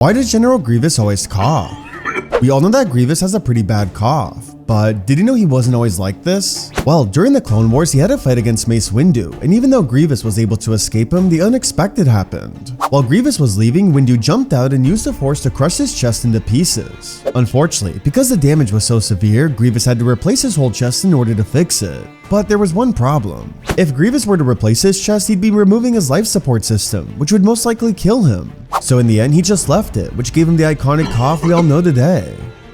Why does General Grievous always cough? We all know that Grievous has a pretty bad cough, but did you know he wasn't always like this? Well, during the Clone Wars, he had a fight against Mace Windu, and even though Grievous was able to escape him, the unexpected happened. While Grievous was leaving, Windu jumped out and used the Force to crush his chest into pieces. Unfortunately, because the damage was so severe, Grievous had to replace his whole chest in order to fix it. But there was one problem. If Grievous were to replace his chest, he'd be removing his life support system, which would most likely kill him. So in the end, he just left it, which gave him the iconic cough we all know today.